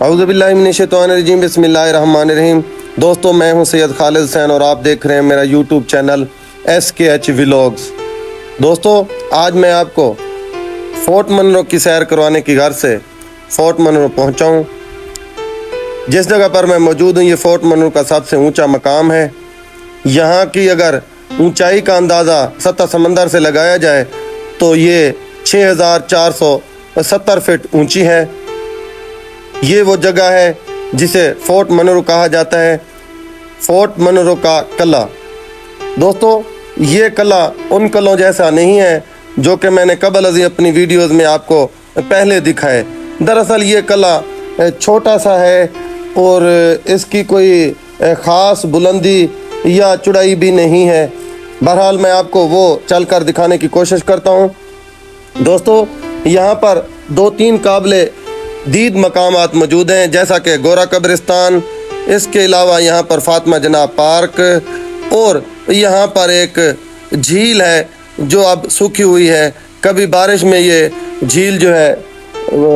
اعوذ باللہ من الشیطان الرجیم بسم اللہ الرحمن الرحیم۔ دوستو میں ہوں سید خالد حسین اور آپ دیکھ رہے ہیں میرا یوٹیوب چینل SKH ولاگز۔ دوستو آج میں آپ کو فورٹ منرو کی سیر کروانے کی غرض سے فورٹ منرو پہنچا ہوں۔ جس جگہ پر میں موجود ہوں یہ فورٹ منرو کا سب سے اونچا مقام ہے۔ یہاں کی اگر اونچائی کا اندازہ سطح سمندر سے لگایا جائے تو یہ 6470 فٹ اونچی ہے۔ یہ وہ جگہ ہے جسے فورٹ منرو کہا جاتا ہے، فورٹ منرو کا قلعہ۔ دوستو یہ قلعہ ان قلعوں جیسا نہیں ہے جو کہ میں نے قبل ازیں اپنی ویڈیوز میں آپ کو پہلے دکھائے۔ دراصل یہ قلعہ چھوٹا سا ہے اور اس کی کوئی خاص بلندی یا چڑائی بھی نہیں ہے۔ بہرحال میں آپ کو وہ چل کر دکھانے کی کوشش کرتا ہوں۔ دوستو یہاں پر 2-3 قابل دید مقامات موجود ہیں، جیسا کہ گورا قبرستان، اس کے علاوہ یہاں پر فاطمہ جناح پارک، اور یہاں پر ایک جھیل ہے جو اب سوکھی ہوئی ہے۔ کبھی بارش میں یہ جھیل جو ہے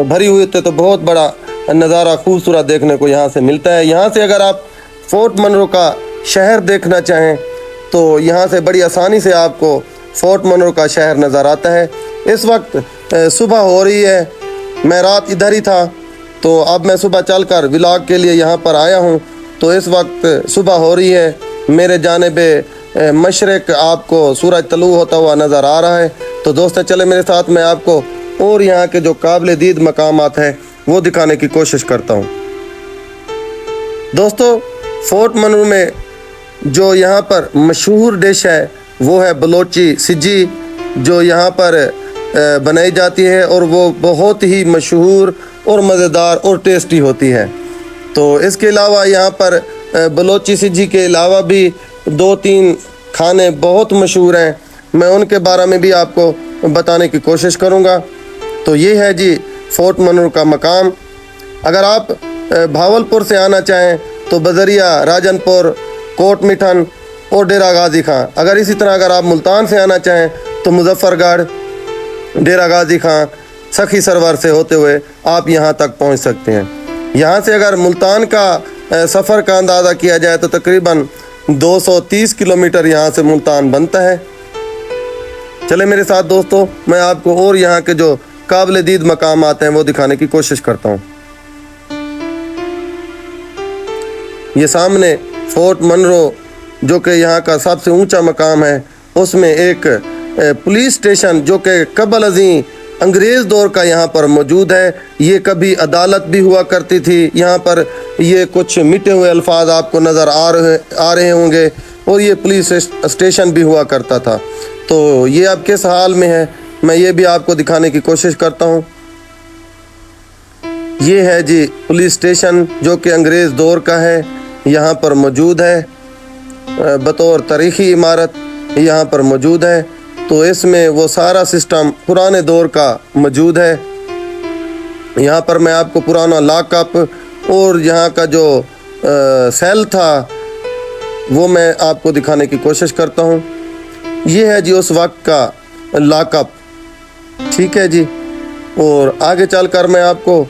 بھری ہوئی ہوتی ہے تو بہت بڑا نظارہ خوبصورت دیکھنے کو یہاں سے ملتا ہے۔ یہاں سے اگر آپ فورٹ منرو کا شہر دیکھنا چاہیں تو یہاں سے بڑی آسانی سے آپ کو فورٹ منرو کا شہر نظر آتا ہے۔ اس وقت صبح ہو رہی ہے، میں رات ادھر ہی تھا تو اب میں صبح چل کر ولاگ کے لیے یہاں پر آیا ہوں تو اس وقت صبح ہو رہی ہے۔ میرے جانب مشرق آپ کو سورج طلوع ہوتا ہوا نظر آ رہا ہے۔ تو دوستو چلے میرے ساتھ، میں آپ کو اور یہاں کے جو قابل دید مقامات ہیں وہ دکھانے کی کوشش کرتا ہوں۔ دوستو فورٹ منرو میں جو یہاں پر مشہور ڈش ہے وہ ہے بلوچی سجی، جو یہاں پر بنائی جاتی ہے اور وہ بہت ہی مشہور اور مزیدار اور ٹیسٹی ہوتی ہے۔ تو اس کے علاوہ یہاں پر بلوچی سجی کے علاوہ بھی 2-3 کھانے بہت مشہور ہیں، میں ان کے بارے میں بھی آپ کو بتانے کی کوشش کروں گا۔ تو یہ ہے جی فورٹ منرو کا مقام۔ اگر آپ بھاولپور سے آنا چاہیں تو بذریعہ راجن پور، کوٹ مٹھن اور ڈیرہ غازی خان۔ اگر آپ ملتان سے آنا چاہیں تو مظفر گڑھ، ڈیرہ غازی خان، سخی سرور سے ہوتے ہوئے آپ یہاں تک پہنچ سکتے ہیں۔ یہاں سے اگر ملتان کا سفر کا اندازہ کیا جائے تو تقریباً 230 کلومیٹر یہاں سے ملتان بنتا ہے۔ چلے میرے ساتھ دوستو، میں آپ کو اور یہاں کے جو قابل دید مقامات ہیں وہ دکھانے کی کوشش کرتا ہوں۔ یہ سامنے فورٹ منرو جو کہ یہاں کا سب سے اونچا مقام ہے، اس میں ایک پولیس اسٹیشن جو کہ قبل ازیں انگریز دور کا یہاں پر موجود ہے۔ یہ کبھی عدالت بھی ہوا کرتی تھی۔ یہاں پر یہ کچھ مٹے ہوئے الفاظ آپ کو نظر آ رہے ہوں گے، اور یہ پولیس اسٹیشن بھی ہوا کرتا تھا۔ تو یہ اب کس حال میں ہے میں یہ بھی آپ کو دکھانے کی کوشش کرتا ہوں۔ یہ ہے جی پولیس اسٹیشن جو کہ انگریز دور کا ہے، یہاں پر موجود ہے، بطور تاریخی عمارت یہاں پر موجود ہے۔ تو اس میں وہ سارا سسٹم پرانے دور کا موجود ہے۔ یہاں پر میں آپ کو پرانا لاک اپ اور یہاں کا جو سیل تھا وہ میں آپ کو دکھانے کی کوشش کرتا ہوں۔ یہ ہے جی اس وقت کا لاک اپ، ٹھیک ہے جی۔ اور آگے چل کر میں آپ کو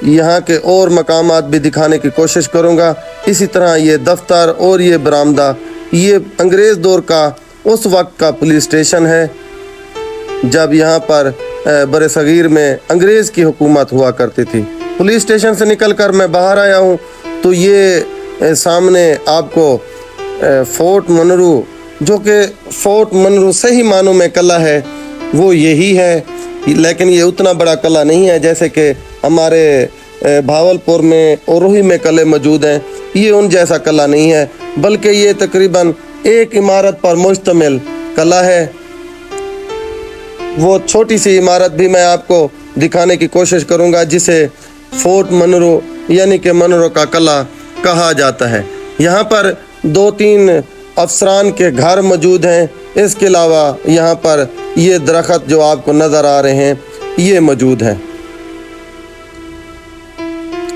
یہاں کے اور مقامات بھی دکھانے کی کوشش کروں گا۔ اسی طرح یہ دفتر اور یہ برآمدہ، یہ انگریز دور کا اس وقت کا پولیس اسٹیشن ہے جب یہاں پر بر صغیر میں انگریز کی حکومت ہوا کرتی تھی۔ پولیس اسٹیشن سے نکل کر میں باہر آیا ہوں تو یہ سامنے آپ کو فورٹ منرو، جو کہ فورٹ منرو صحیح معنوں میں قلعہ ہے، وہ یہی ہے، لیکن یہ اتنا بڑا قلعہ نہیں ہے جیسے کہ ہمارے بھاولپور میں اور روہی میں قلعے موجود ہیں۔ یہ ان جیسا قلعہ نہیں ہے، بلکہ یہ تقریباً ایک عمارت پر مشتمل قلعہ ہے۔ وہ چھوٹی سی عمارت بھی میں آپ کو دکھانے کی کوشش کروں گا جسے فورٹ منرو یعنی کہ منرو کا قلعہ کہا جاتا ہے۔ یہاں پر 2-3 افسران کے گھر موجود ہیں۔ اس کے علاوہ یہاں پر یہ درخت جو آپ کو نظر آ رہے ہیں یہ موجود ہے۔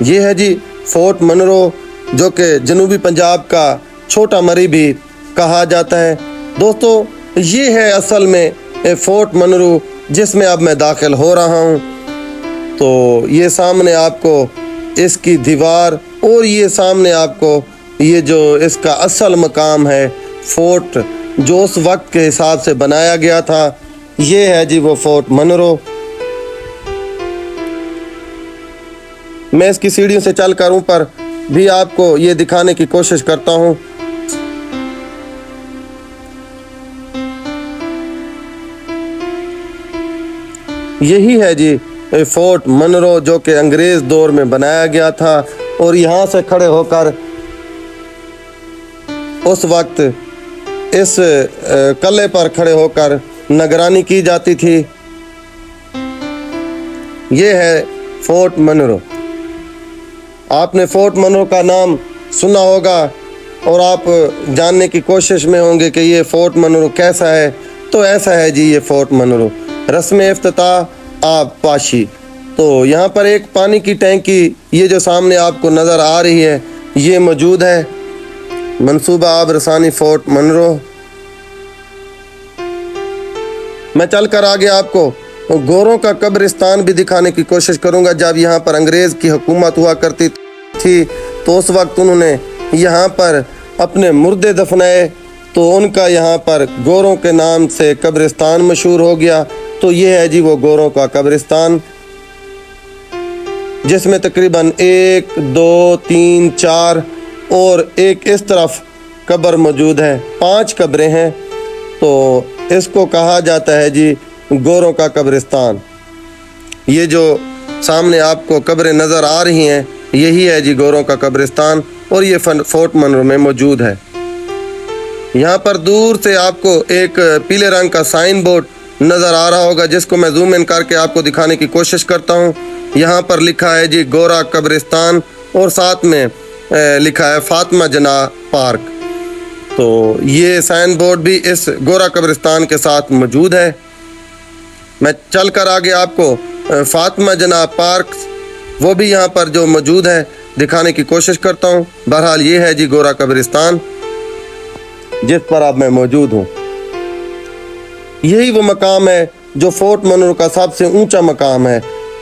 یہ ہے جی فورٹ منرو جو کہ جنوبی پنجاب کا چھوٹا مری بھی کہا جاتا ہے۔ دوستو یہ ہے اصل میں فورٹ منرو جس میں اب میں داخل ہو رہا ہوں۔ تو یہ سامنے آپ کو اس کی دیوار اور یہ سامنے آپ کو یہ جو اس کا اصل مقام ہے فورٹ جو اس وقت کے حساب سے بنایا گیا تھا، یہ ہے جی وہ فورٹ منرو۔ میں اس کی سیڑھیوں سے چل کر اوپر بھی آپ کو یہ دکھانے کی کوشش کرتا ہوں۔ یہی ہے جی فورٹ منرو جو کہ انگریز دور میں بنایا گیا تھا، اور یہاں سے کھڑے ہو کر اس وقت اس قلعے پر کھڑے ہو کر نگرانی کی جاتی تھی۔ یہ ہے فورٹ منرو۔ آپ نے فورٹ منرو کا نام سنا ہوگا اور آپ جاننے کی کوشش میں ہوں گے کہ یہ فورٹ منرو کیسا ہے۔ تو ایسا ہے جی یہ فورٹ منرو۔ رسم افتتاح آب پاشی۔ تو یہاں پر ایک پانی کی ٹینکی یہ جو سامنے آپ کو نظر آ رہی ہے یہ موجود ہے۔ منصوبہ آب رسانی فورٹ منرو۔ میں چل کر آگے آپ کو گوروں کا قبرستان بھی دکھانے کی کوشش کروں گا۔ جب یہاں پر انگریز کی حکومت ہوا کرتی تھی تو اس وقت انہوں نے یہاں پر اپنے مردے دفنائے، تو ان کا یہاں پر گوروں کے نام سے قبرستان مشہور ہو گیا۔ تو یہ ہے جی وہ گوروں کا قبرستان، جس میں تقریباً 1 2 3 4 اور ایک اس طرف قبر موجود ہے، 5 قبریں ہیں۔ تو اس کو کہا جاتا ہے جی گوروں کا قبرستان۔ یہ جو سامنے آپ کو قبریں نظر آ رہی ہیں یہی ہے جی گوروں کا قبرستان، اور یہ فورٹ منرو میں موجود ہے۔ یہاں پر دور سے آپ کو ایک پیلے رنگ کا سائن بورڈ نظر آ رہا ہوگا، جس کو میں زوم ان کر کے آپ کو دکھانے کی کوشش کرتا ہوں۔ یہاں پر لکھا ہے جی گورا قبرستان، اور ساتھ میں لکھا ہے فاطمہ جناح پارک۔ تو یہ سائن بورڈ بھی اس گورا قبرستان کے ساتھ موجود ہے۔ میں چل کر آگے آپ کو فاطمہ جناح پارک وہ بھی یہاں پر جو موجود ہے دکھانے کی کوشش کرتا ہوں۔ بہرحال یہ ہے جی گورا قبرستان جس پر اب میں موجود ہوں۔ یہی وہ مقام ہے جو فورٹ منرو کا سب سے اونچا مقام ہے،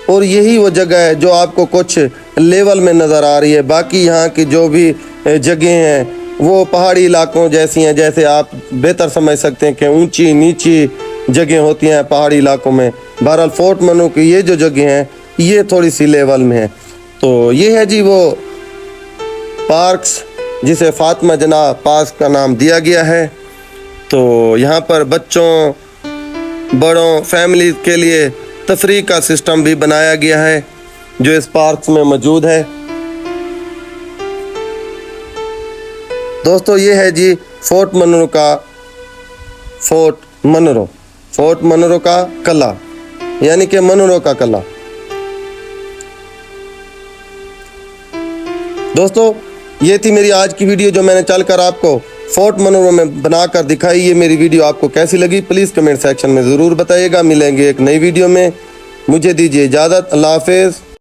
اور یہی وہ جگہ ہے جو آپ کو کچھ لیول میں نظر آ رہی ہے۔ باقی یہاں کی جو بھی جگہیں ہیں وہ پہاڑی علاقوں جیسی ہیں، جیسے آپ بہتر سمجھ سکتے ہیں کہ اونچی نیچی جگہیں ہوتی ہیں پہاڑی علاقوں میں۔ بہرحال فورٹ منرو کی یہ جو جگہیں ہیں یہ تھوڑی سی لیول میں ہیں۔ تو یہ ہے جی وہ پارکس جسے فاطمہ جناح پارک کا نام دیا گیا ہے۔ تو یہاں پر بچوں، بڑوں، فیملی کے لیے تفریح کا سسٹم بھی بنایا گیا ہے جو اس پارکس میں موجود ہے۔ دوستو یہ ہے جی فورٹ منرو کا قلعہ، یعنی کہ منرو کا قلعہ۔ دوستو یہ تھی میری آج کی ویڈیو جو میں نے چل کر آپ کو فورٹ منرو میں بنا کر دکھائی۔ یہ میری ویڈیو آپ کو کیسی لگی پلیز کمنٹ سیکشن میں ضرور بتائیے گا۔ ملیں گے ایک نئی ویڈیو میں، مجھے دیجیے اجازت، اللہ حافظ۔